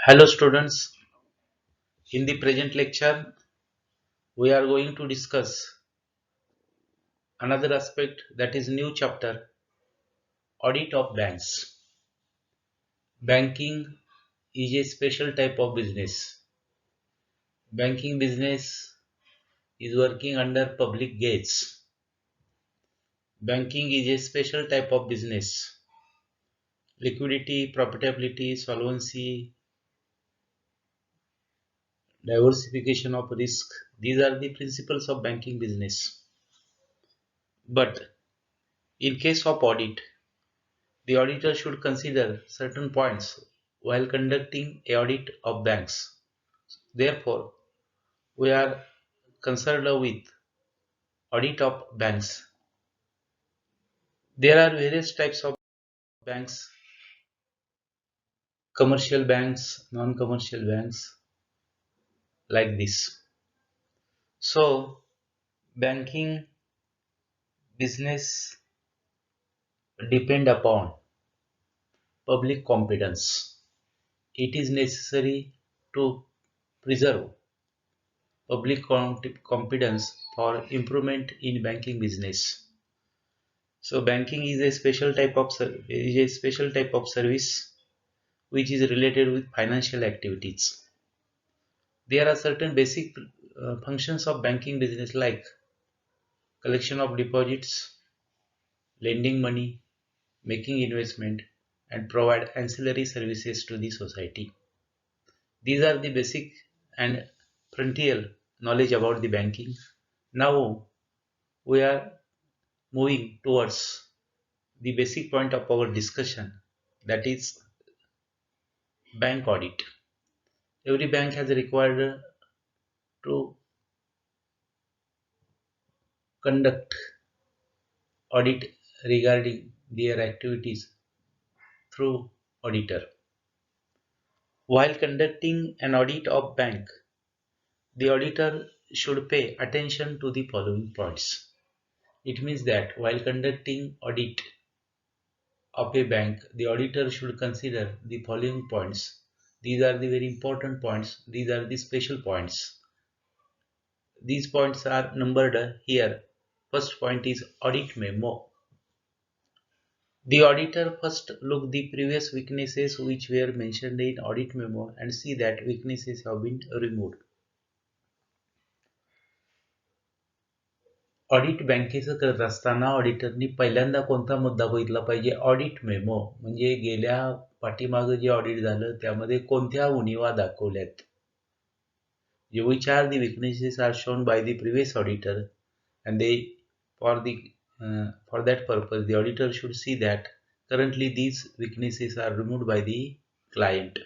Hello students, in the present lecture we are going to discuss another aspect, that is new chapter, audit of banks. Banking is a special type of business. Banking business is working under public gates. Banking is a special type of business. Liquidity, profitability, solvency, diversification of risk, these are the principles of banking business. But in case of audit, the auditor should consider certain points while conducting a audit of banks. Therefore, we are concerned with audit of banks. There are various types of banks: commercial banks, non-commercial banks, like this. So, banking business depend upon public confidence. It is necessary to preserve public confidence for improvement in banking business. So banking is a special type of service which is related with financial activities. There are certain basic functions of banking business like collection of deposits, lending money, making investment, and provide ancillary services to the society. These are the basic and frontier knowledge about the banking. Now we are moving towards the basic point of our discussion, that is bank audit. Every bank has required to conduct audit regarding their activities through auditor. While conducting an audit of bank, the auditor should pay attention to the following points. It means that while conducting audit of a bank, the auditor should consider the following points. These are the very important points. These are the special points. These points are numbered here. First point is audit memo. The auditor first look the previous weaknesses which were mentioned in audit memo and see that weaknesses have been removed. Audit बँकेचं करत असताना ऑडिटरनी पहिल्यांदा कोणता मुद्दा बघितला पाहिजे? Audit memo, म्हणजे गेल्या पाठीमागं जे ऑडिट झालं त्यामध्ये कोणत्या उणिवा दाखवल्यात. which are the weaknesses are shown by the previous auditor, and they for that purpose the auditor should see that currently these weaknesses are removed by the client.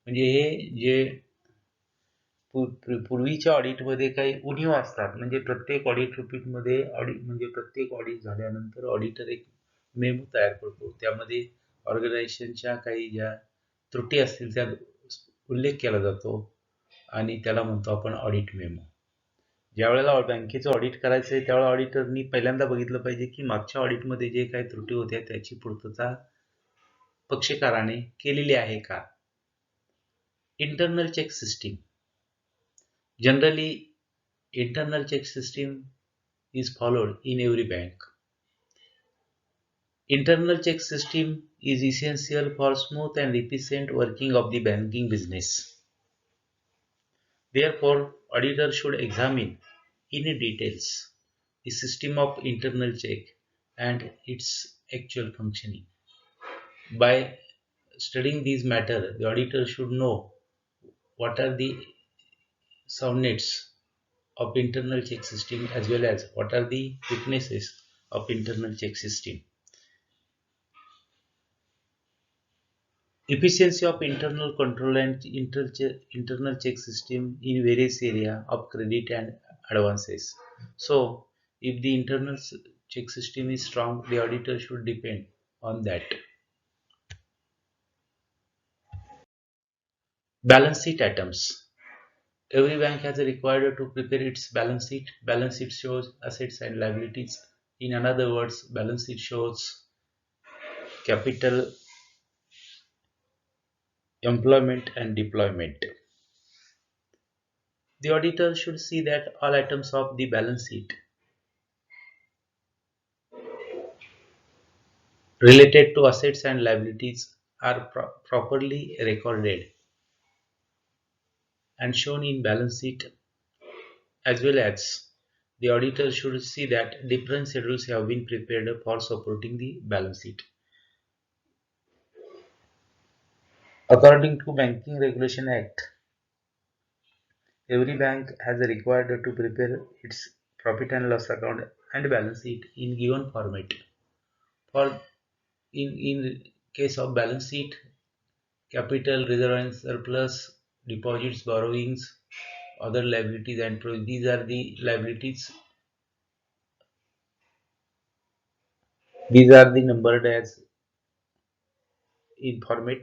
म्हणजे हे जे पूर्वीच्या ऑडिटमध्ये काही उणीवा असतात, म्हणजे प्रत्येक ऑडिट रिपोर्टमध्ये प्रत्येक ऑडिट झाल्यानंतर ऑडिटर एक memo तयार करतो. त्यामध्ये ऑर्गनायझेशनच्या काही ज्या त्रुटी असतील त्या उल्लेख केला जातो आणि त्याला म्हणतो आपण ऑडिट मेमो. ज्या वेळेला बँकेचं ऑडिट करायचं आहे त्यावेळेला ऑडिटरनी पहिल्यांदा बघितलं पाहिजे की मागच्या ऑडिटमध्ये जे काही त्रुटी होत्या त्याची पूर्तता पक्षकाराने केलेली आहे का. Internal check system. Generally, internal check system is followed in every bank. Internal check system is essential for smooth and efficient working of the banking business. Therefore, auditor should examine in details the system of internal check and its actual functioning. By studying these matters, the auditor should know what are the soundnets of internal check system as well as what are the weaknesses of internal check system. Efficiency of internal control and internal check system in various area of credit and advances. So, if the internal check system is strong, the auditor should depend on that. Balance sheet items. Every bank has a required to prepare its balance sheet. Balance sheet shows assets and liabilities. In other words, balance sheet shows capital, employment and deployment. The auditor should see that all items of the balance sheet related to assets and liabilities are properly recorded and shown in balance sheet, as well as the auditor should see that different schedules have been prepared for supporting the balance sheet. According to Banking Regulation Act, every bank has required to prepare its profit and loss account and balance sheet in given format. For in case of balance sheet, capital, reserve and surplus, deposits, borrowings, other liabilities and these are the liabilities. These are the numbered as in format,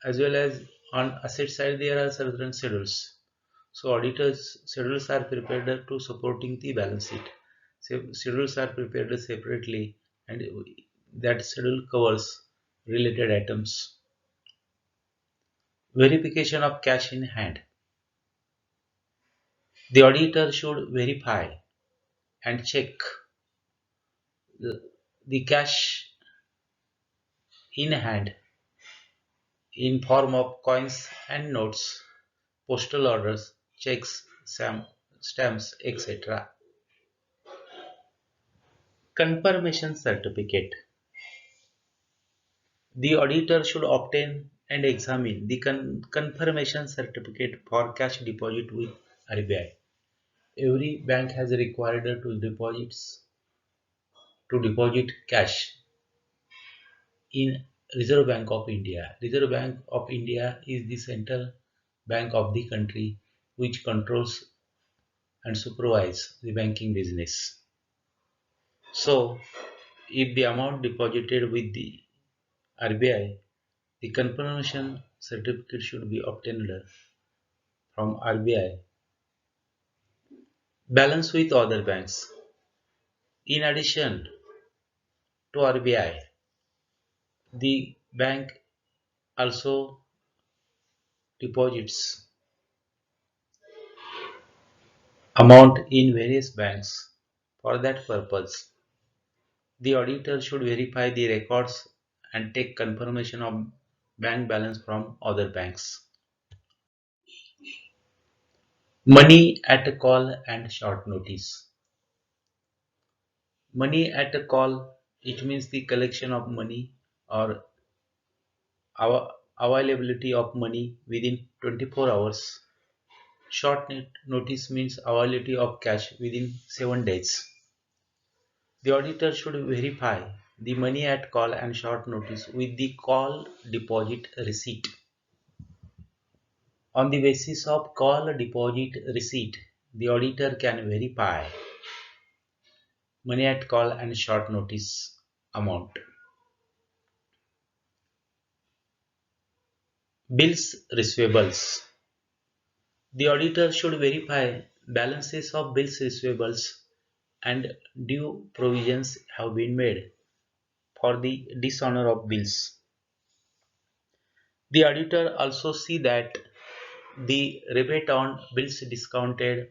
as well as on asset side there are certain schedules. So auditors schedules are prepared to supporting the balance sheet. So schedules are prepared separately, and that schedule covers related items. Verification of cash in hand. The auditor should verify and check the cash in hand in form of coins and notes, postal orders, checks, stamps, etc. Confirmation certificate. The auditor should obtain and examine the confirmation certificate for cash deposit with RBI. Every bank has required to deposit cash in Reserve Bank of India. Reserve Bank of India is the central bank of the country which controls and supervises the banking business. So, if the amount deposited with the RBI, the confirmation certificate should be obtained from RBI. Balance with other banks. In addition to RBI, the bank also deposits amount in various banks. For that purpose, the auditor should verify the records and take confirmation of bank balance from other banks. Money at a call and short notice. Money at a call, it means the collection of money or availability of money within 24 hours. Short notice means availability of cash within 7 days. The auditor should verify the money at call and short notice with the call deposit receipt. On the basis of call deposit receipt, the auditor can verify money at call and short notice amount. Bills receivables. The auditor should verify balances of bills receivables and due provisions have been made for the dishonour of bills. The auditor also see that the rebate on bills discounted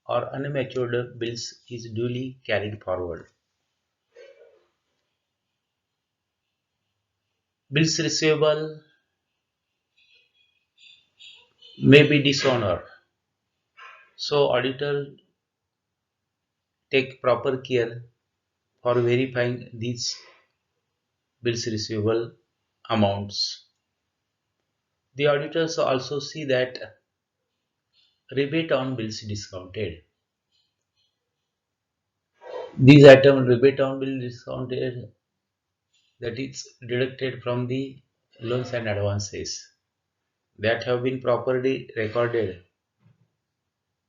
or unmatured bills is duly carried forward. Bills receivable may be dishonored. So auditor take proper care for verifying these bills receivable amounts. The auditors also see that rebate on bills discounted. These items rebate on bill discounted, that is deducted from the loans and advances that have been properly recorded,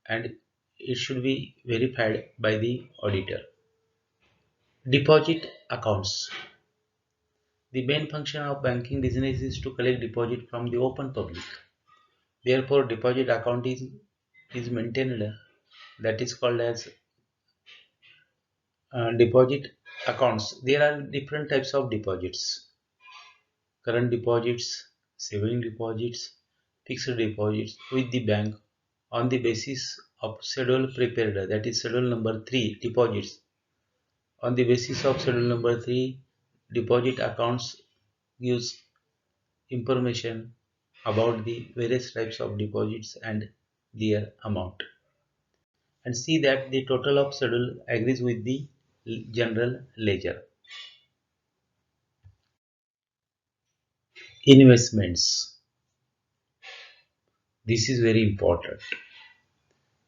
and it should be verified by the auditor. Deposit accounts. The main function of banking business is to collect deposit from the open public. Therefore, deposit account is maintained, that is called as deposit accounts. There are different types of deposits. current deposits, saving deposits, fixed deposits with the bank on the basis of schedule prepared, that is schedule number 3 deposits. On the basis of schedule number 3 deposit accounts gives information about the various types of deposits and their amount, and see that the total of schedule agrees with the general ledger. Investments. This is very important.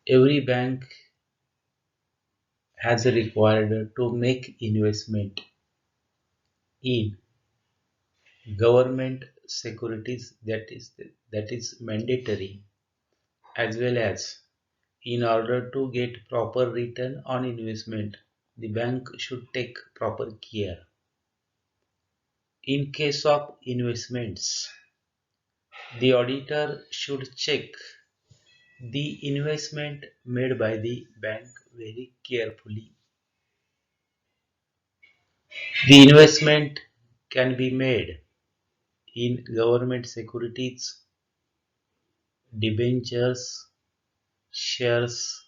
Every bank has required to make investment in government securities, that is mandatory, as well as in order to get proper return on investment, the bank should take proper care. In case of investments, the auditor should check the investment made by the bank very carefully. The investment can be made in government securities, debentures, shares,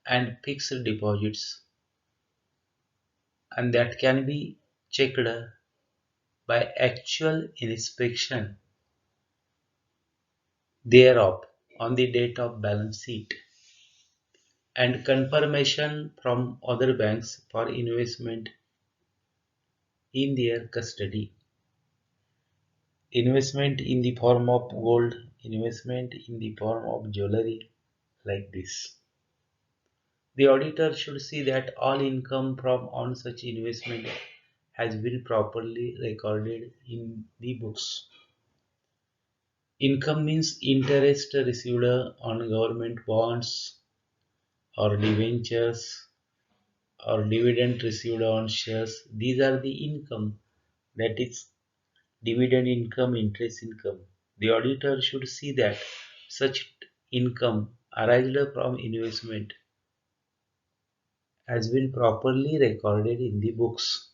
and fixed deposits, and that can be checked by actual inspection thereof on the date of balance sheet and confirmation from other banks for investment in their custody. Investment in the form of gold, investment in the form of jewelry, like this. The auditor should see that all income from on such investment has been properly recorded in the books. Income means interest received on government bonds or debentures or dividend received on shares. These are the income, that is dividend income, interest income. The auditor should see that such income arising from investment has been properly recorded in the books.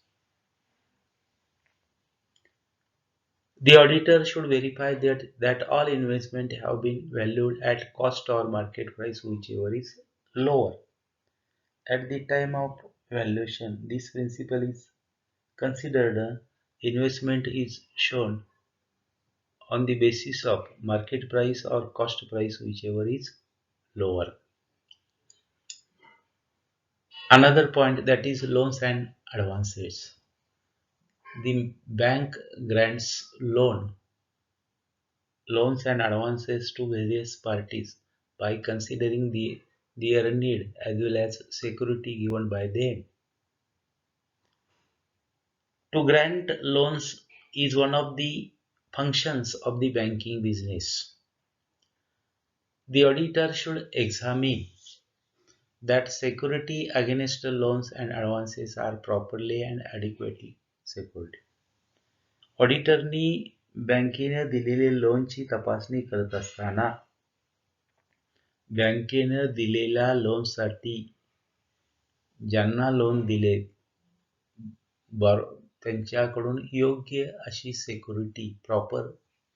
The auditor should verify that all investment have been valued at cost or market price, whichever is lower. At the time of valuation, this principle is considered. Investment is shown on the basis of market price or cost price, whichever is lower. Another point, that is loans and advances. The bank grants loans and advances to various parties by considering their need as well as security given by them. To grant loans is one of the functions of the banking business. The auditor should examine that security against the loans and advances are properly and adequately secured. ऑडिटरनी बँकेने दिलेले लोनची तपासणी करत असताना बँकेने दिलेल्या लोनसाठी ज्यांना loan दिले त्यांच्याकडून योग्य अशी सिक्युरिटी प्रॉपर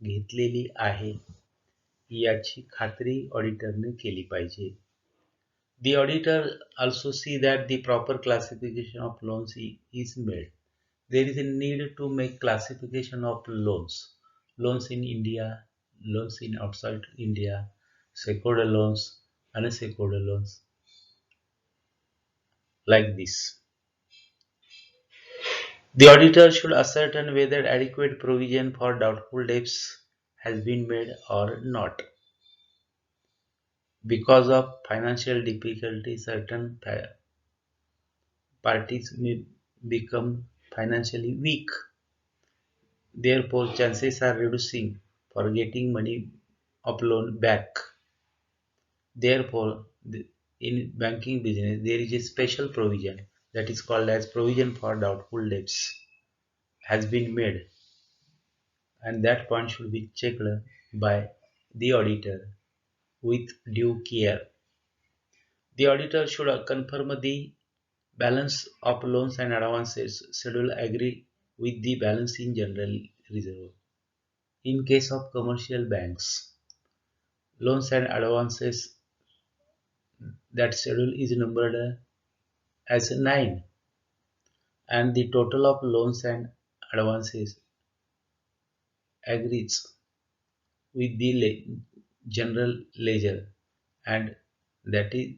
घेतलेली आहे याची खात्री ऑडिटरने केली पाहिजे. The auditor also see that the proper classification of loans is made. There is a need to make classification of loans. Loans in India, loans in outside India, secured loans, unsecured loans, like this. The auditor should ascertain whether adequate provision for doubtful debts has been made or not. Because of financial difficulty, certain parties may become financially weak. Therefore, chances are reducing for getting money of loan back. Therefore, in banking business, there is a special provision that is called as provision for doubtful debts has been made, and that point should be checked by the auditor with due care. The auditor should confirm the balance of loans and advances schedule agree with the balance in general reserve. In case of commercial banks, loans and advances, that schedule is numbered as 9, and the total of loans and advances agrees with the general ledger, and that is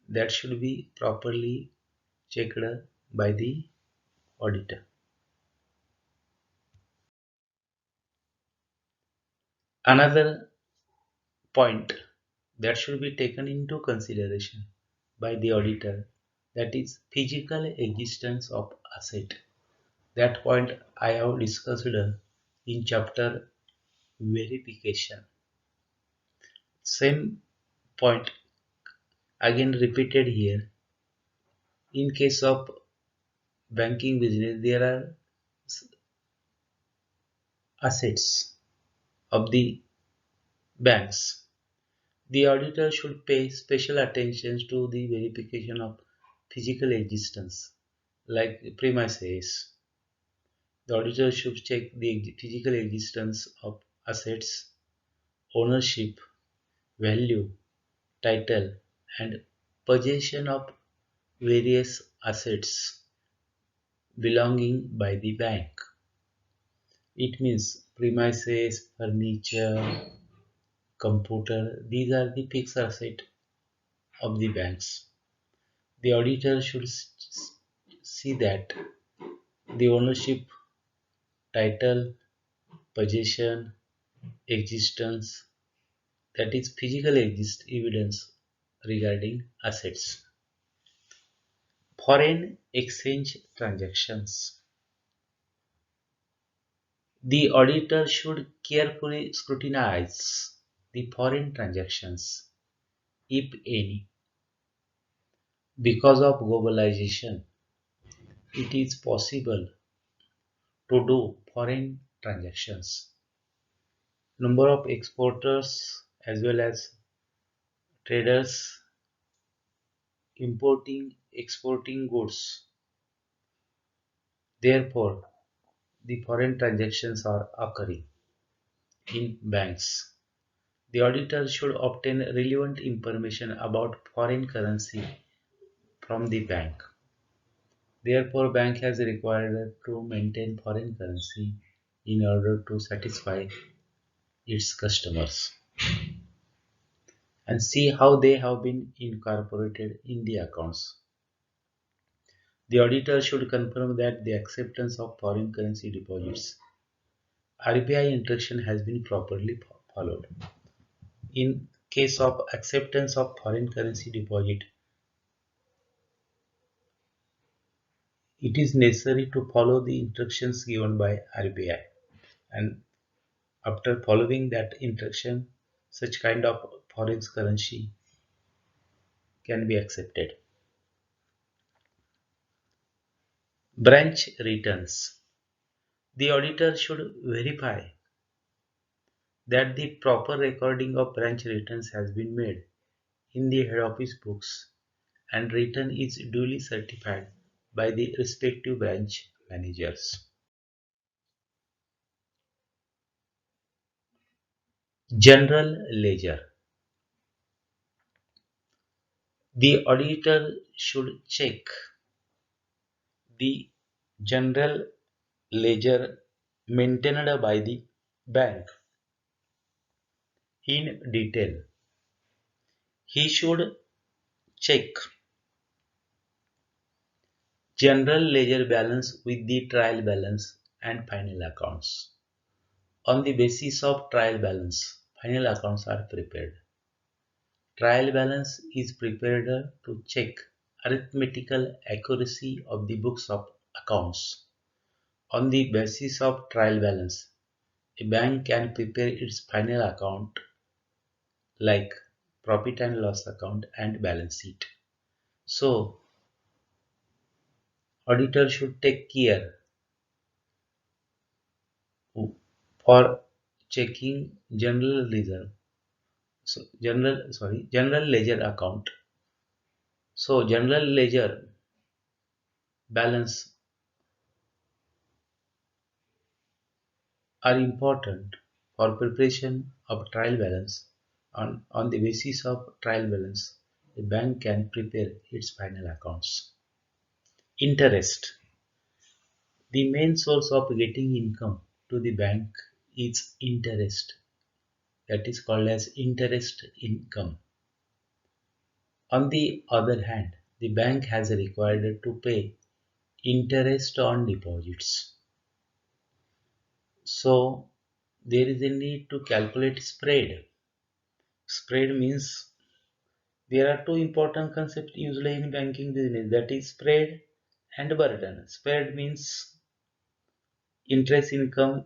that should be properly checked by the auditor. Another point that should be taken into consideration by the auditor, that is physical existence of asset. That point I have discussed in chapter verification. Same point again repeated here. In case of banking business, there are assets of the banks. The auditor should pay special attention to the verification of physical existence, like premises. The auditor should check the physical existence of assets, ownership, value, title, and possession of various assets belonging by the bank. It means premises, furniture, computer, these are the fixed assets of the banks. The auditor should see that the ownership, title, possession, existence, that is physical evidence regarding assets. Foreign exchange transactions. The auditor should carefully scrutinize the foreign transactions, if any. Because of globalization, it is possible to do foreign transactions. Number of exporters as well as traders importing, exporting goods. Therefore, the foreign transactions are occurring in banks. The auditor should obtain relevant information about foreign currency from the bank. Therefore, bank has required to maintain foreign currency in order to satisfy its customers and see how they have been incorporated in the accounts. The auditor should confirm that the acceptance of foreign currency deposits RBI instruction has been properly followed. In case of acceptance of foreign currency deposit, it is necessary to follow the instructions given by RBI, and after following that instruction, such kind of foreign currency can be accepted. Branch returns. The auditor should verify that the proper recording of branch returns has been made in the head office books and return is duly certified by the respective branch managers. General ledger. The auditor should check the general ledger maintained by the bank in detail. He should check general ledger balance with the trial balance and final accounts. On the basis of trial balance, final accounts are prepared. Trial balance is prepared to check arithmetical accuracy of the books of accounts. On the basis of trial balance, a bank can prepare its final account like profit and loss account and balance sheet. So, auditor should take care for checking general ledger account. So general ledger balance are important for preparation of trial balance. On the basis of trial balance, the bank can prepare its final accounts. Interest. The main source of getting income to the bank is interest. That is called as interest income. On the other hand, the bank has required to pay interest on deposits. So there is a need to calculate spread. Spread means there are two important concepts usually in banking business, that is spread and burden. Spread means interest income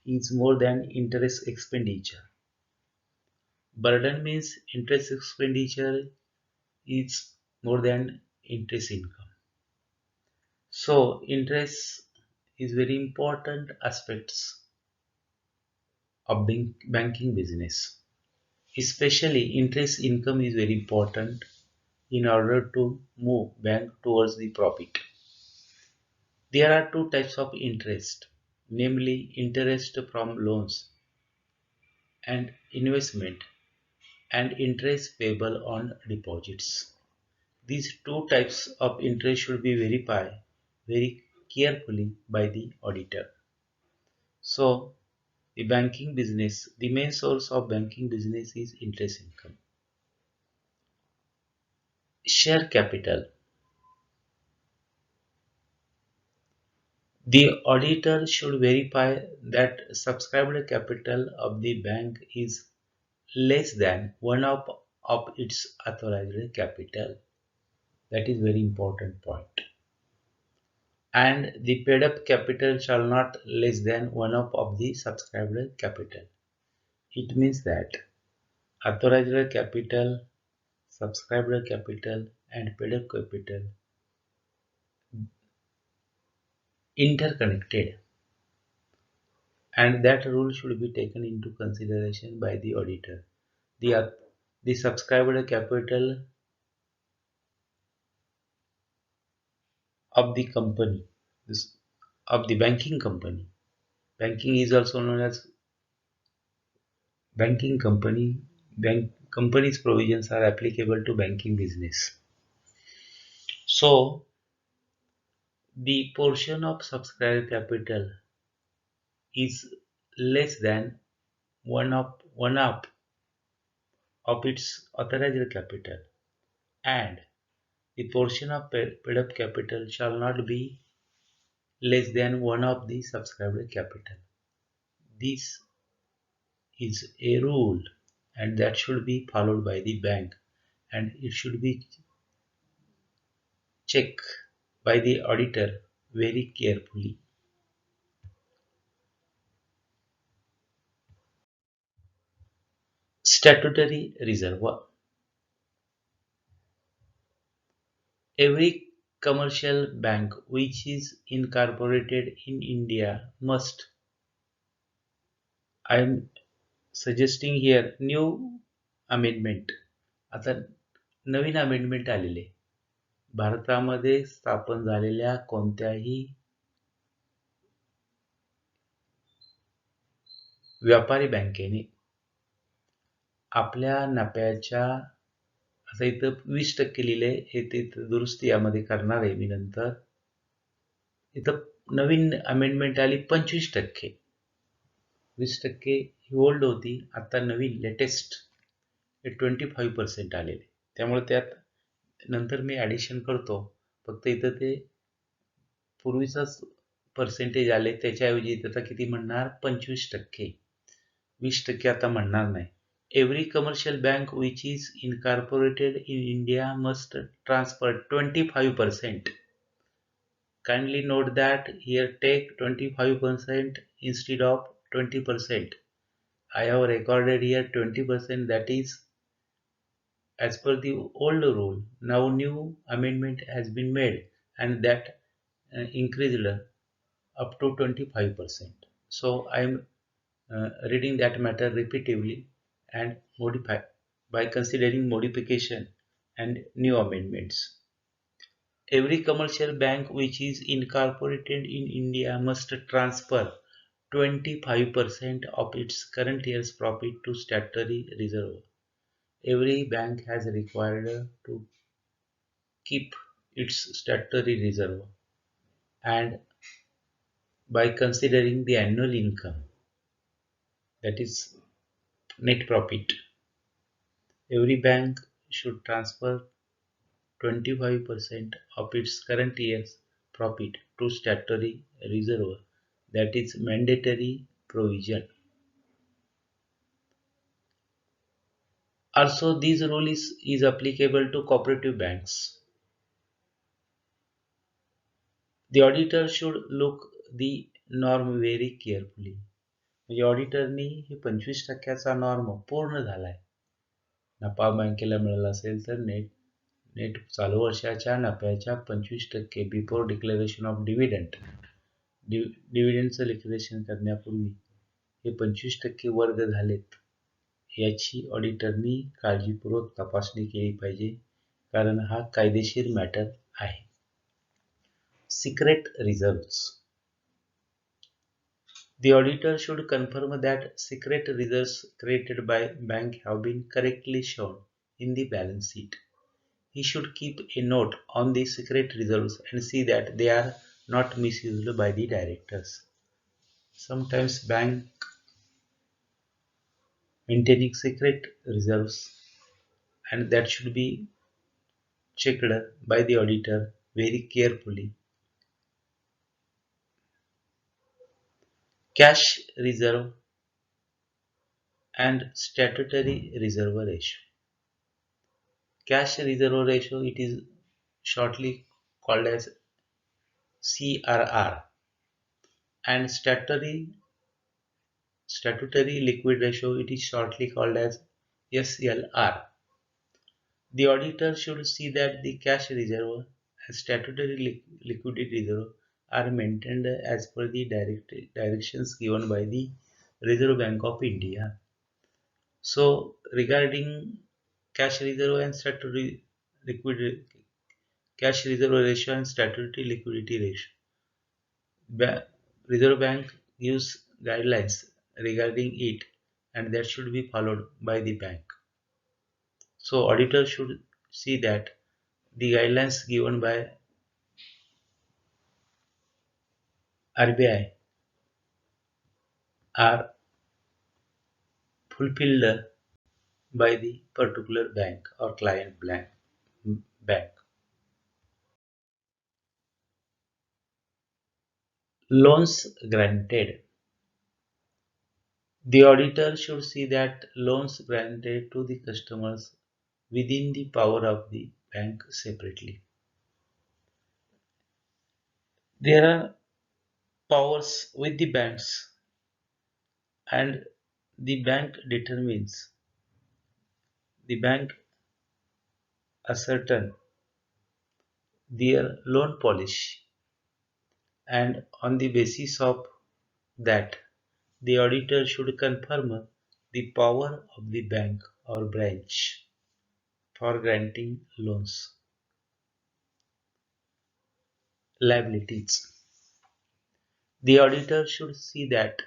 is more than interest expenditure. Burden means interest expenditure is more than interest income. So interest is very important aspects of banking business. Especially interest income is very important in order to move bank towards the profit. There are two types of interest, namely interest from loans and investment and interest payable on deposits. These two types of interest should be verified very carefully by the auditor. So, the main source of banking business is interest income. Share capital. The auditor should verify that subscribed capital of the bank is less than one of its authorized capital. That is very important point. And the paid up capital shall not less than one of the subscribed capital. It means that authorized capital, subscribed capital and paid up capital interconnected, and that rule should be taken into consideration by the auditor. The subscribed capital of the company, this, of the banking company. Banking is also known as banking company. Bank company's provisions are applicable to banking business. So the portion of subscribed capital is less than one up of its authorized capital, and the portion of paid up capital shall not be less than one of the subscribed capital. This is a rule and that should be followed by the bank, and it should be checked by the auditor very carefully. Statutory Reserve. Every commercial bank which is incorporated in India must, I am suggesting here new amendment. आता नवीन amendment आलेले भारतामध्ये स्थापन झालेल्या कोणत्याही व्यापारी बँकेने आपल्या नफ्याच्या, आता इथं 20% लिहिले, हे ते दुरुस्ती यामध्ये करणार आहे मी नंतर. इथं नवीन अमेंडमेंट आली 25%. 20% ही ओल्ड होती, आता नवीन लेटेस्ट 25% आलेले. त्यामुळे त्यात नंतर मी ॲडिशन करतो. फक्त इथं ते पूर्वीचाच पर्सेंटेज आले, त्याच्याऐवजी इथं किती म्हणणार 25%. 20% आता म्हणणार नाही. Every commercial bank which is incorporated in India must transfer 25%. Kindly note that here take 25% instead of 20%. I have recorded here 20%, that is as per the old rule. Now new amendment has been made and that increased up to 25%. So I am reading that matter repetitively and modify by considering modification and new amendments. Every commercial bank which is incorporated in India must transfer 25% of its current year's profit to statutory reserve. Every bank has required to keep its statutory reserve, and by considering the annual income, that is net profit, every bank should transfer 25% of its current year's profit to statutory reserve, that is mandatory provision. Also, this rule is applicable to cooperative banks. The auditor should look the norm very carefully. म्हणजे ऑडिटरनी हे 25% norm पूर्ण झालाय. नफा बँकेला मिळाला असेल तर net चालू वर्षाच्या नफ्याच्या 25% बिफोर डिक्लेरेशन ऑफ डिव्हिडंड. डिव्हिडंडचं डिक्लेरेशन करण्यापूर्वी हे 25% वर्ग झालेत याची ऑडिटरनी काळजीपूर्वक तपासणी केली पाहिजे, कारण हा कायदेशीर मॅटर आहे. Secret reserves. The auditor should confirm that secret reserves created by bank have been correctly shown in the balance sheet. He should keep a note on the secret reserves and see that they are not misused by the directors. Sometimes bank maintaining secret reserves, and that should be checked by the auditor very carefully. Cash reserve and statutory reserve ratio. Cash reserve ratio, it is shortly called as CRR, and statutory liquid ratio, it is shortly called as SLR. The auditor should see that the cash reserve and statutory liquidity reserve are maintained as per the directions given by the Reserve Bank of India. So regarding cash reserve and statutory liquidity, cash reserve ratio and statutory liquidity ratio, Reserve Bank gives guidelines regarding it, and that should be followed by the bank. So auditor should see that the guidelines given by RBI are fulfilled by the particular bank or client bank. Loans granted. The auditor should see that loans granted to the customers within the power of the bank separately. There are powers with the banks, and the bank ascertain their loan policy, and on the basis of that, the auditor should confirm the power of the bank or branch for granting loans. Liabilities. The auditor should see that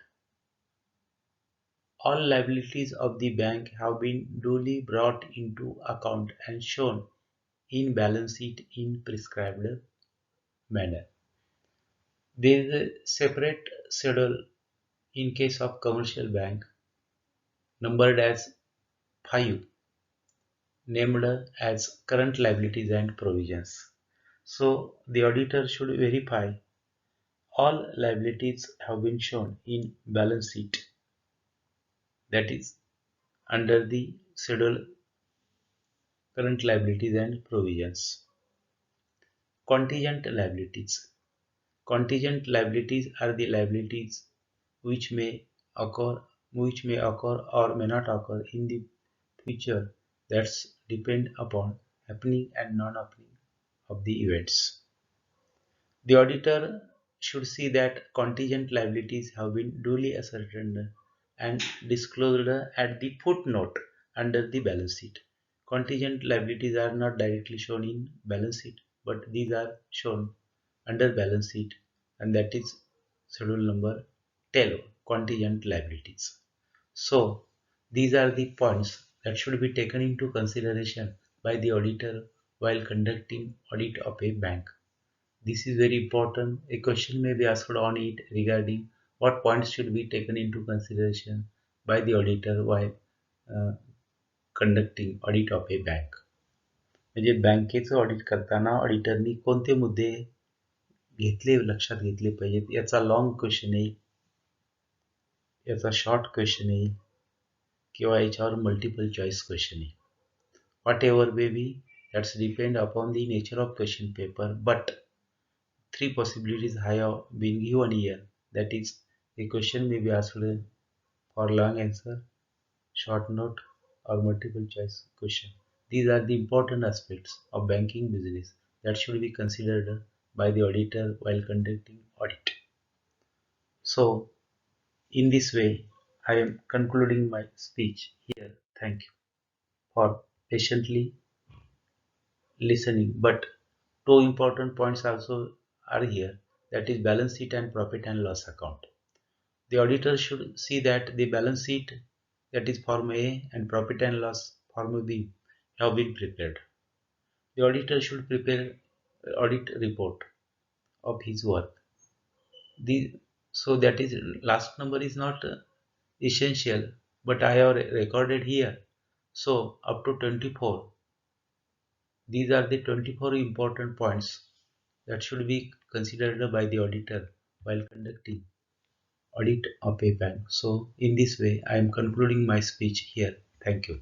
all liabilities of the bank have been duly brought into account and shown in balance sheet in prescribed manner. There is a separate schedule in case of commercial bank numbered as 5, named as current liabilities and provisions. So the auditor should verify all liabilities have been shown in balance sheet, that is under the schedule current liabilities and provisions. Contingent liabilities. Contingent liabilities are the liabilities which may occur or may not occur in the future, that's depend upon happening and non-happening of the events. The auditor should see that contingent liabilities have been duly ascertained and disclosed at the footnote under the balance sheet. Contingent liabilities are not directly shown in balance sheet, but these are shown under balance sheet, and that is schedule number 10. contingent liabilities. So these are the points that should be taken into consideration by the auditor while conducting audit of a bank. This is very important. A question may be asked on it regarding what points should be taken into consideration by the auditor while uh, conducting audit of a bank. म्हणजे बँकेचं audit करताना ऑडिटरनी कोणते मुद्दे लक्षात घेतले पाहिजेत याचा long question येईल, याचा शॉर्ट क्वेश्चन येईल किंवा याच्यावर मल्टिपल चॉईस क्वेश्चन येईल. Whatever may be, that's depend upon the nature of question paper, but three possibilities have been given here. That is, a question may be asked for long answer, short note, or multiple choice question. These are the important aspects of banking business that should be considered by the auditor while conducting audit. So, in this way, I am concluding my speech here. Thank you for patiently listening. But two important points also are here, that is balance sheet and profit and loss account. The auditor should see that the balance sheet, that is Form A, and profit and loss Form B have been prepared. The auditor should prepare audit report of his work. So that is last number is not essential, but I have recorded here. So up to 24. These are the 24 important points that should be considered by the auditor while conducting audit of a bank. So in this way, I am concluding my speech here. Thank you.